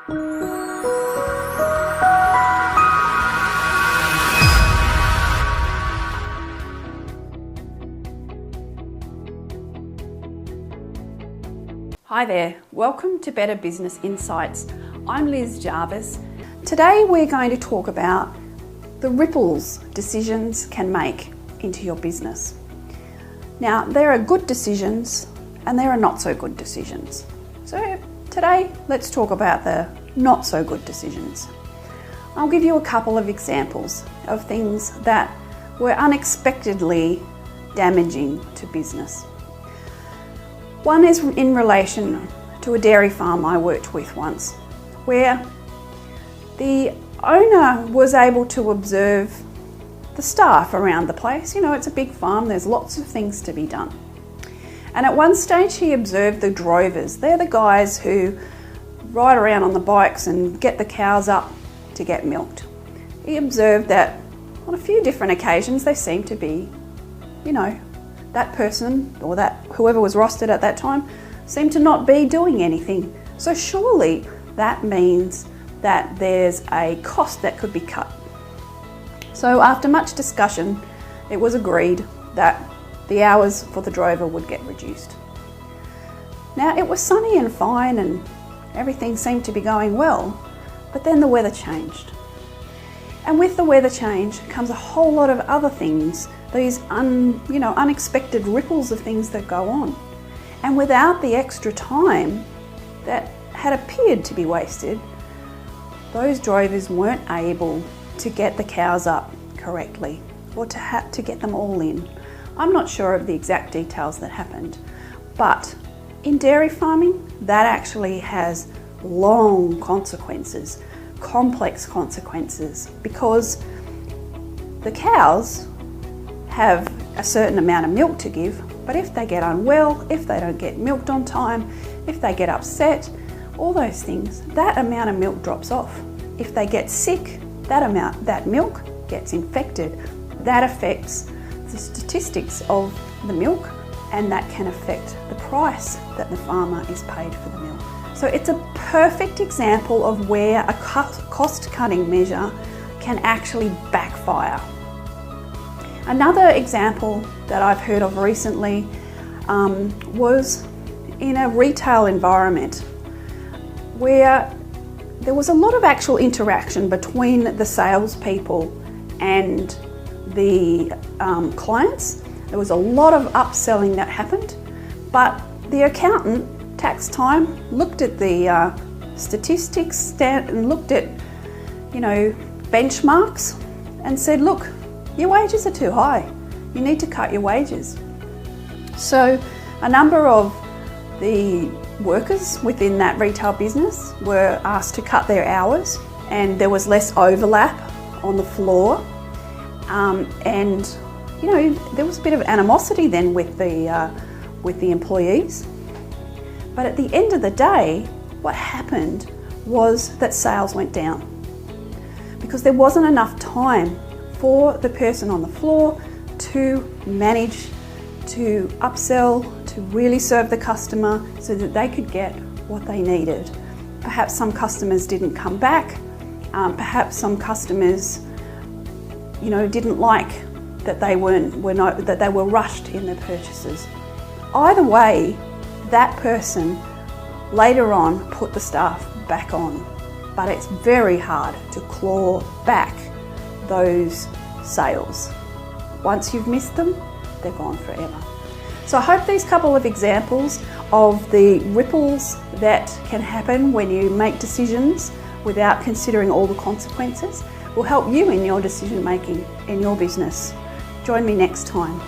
Hi there, welcome to Better Business Insights. I'm Liz Jarvis. Today we're going to talk about the ripples decisions can make into your business. Now, there are good decisions and there are not so good decisions. So today, let's talk about the not so good decisions. I'll give you a couple of examples of things that were unexpectedly damaging to business. One is in relation to a dairy farm I worked with once, where the owner was able to observe the staff around the place. You know, it's a big farm, there's lots of things to be done. And at one stage he observed the drovers. They're the guys who ride around on the bikes and get the cows up to get milked. He observed that on a few different occasions they seemed to be, that person or that whoever was rostered at that time seemed to not be doing anything. So surely that means that there's a cost that could be cut. So after much discussion, it was agreed that the hours for the drover would get reduced. Now it was sunny and fine and everything seemed to be going well, but then the weather changed. And with the weather change comes a whole lot of other things, these unexpected ripples of things that go on. And without the extra time that had appeared to be wasted, those drovers weren't able to get the cows up correctly or to get them all in. I'm not sure of the exact details that happened, but in dairy farming, that actually has long consequences, complex consequences, because the cows have a certain amount of milk to give, but if they get unwell, if they don't get milked on time, if they get upset, all those things, that amount of milk drops off. If they get sick, that milk gets infected. That affects the statistics of the milk, and that can affect the price that the farmer is paid for the milk. So it's a perfect example of where a cost-cutting measure can actually backfire. Another example that I've heard of recently was in a retail environment where there was a lot of actual interaction between the salespeople and the clients. There was a lot of upselling that happened, but the accountant, tax time, looked at the statistics and looked at, benchmarks and said, look, your wages are too high. You need to cut your wages. So a number of the workers within that retail business were asked to cut their hours, and there was less overlap on the floor. There was a bit of animosity then with the employees. But at the end of the day, what happened was that sales went down because there wasn't enough time for the person on the floor to manage to upsell, to really serve the customer so that they could get what they needed. Perhaps some customers didn't come back. Perhaps some customers, didn't like that they were rushed in their purchases. Either way, that person later on put the staff back on, but it's very hard to claw back those sales. Once you've missed them, they're gone forever. So I hope these couple of examples of the ripples that can happen when you make decisions without considering all the consequences will help you in your decision making in your business. Join me next time.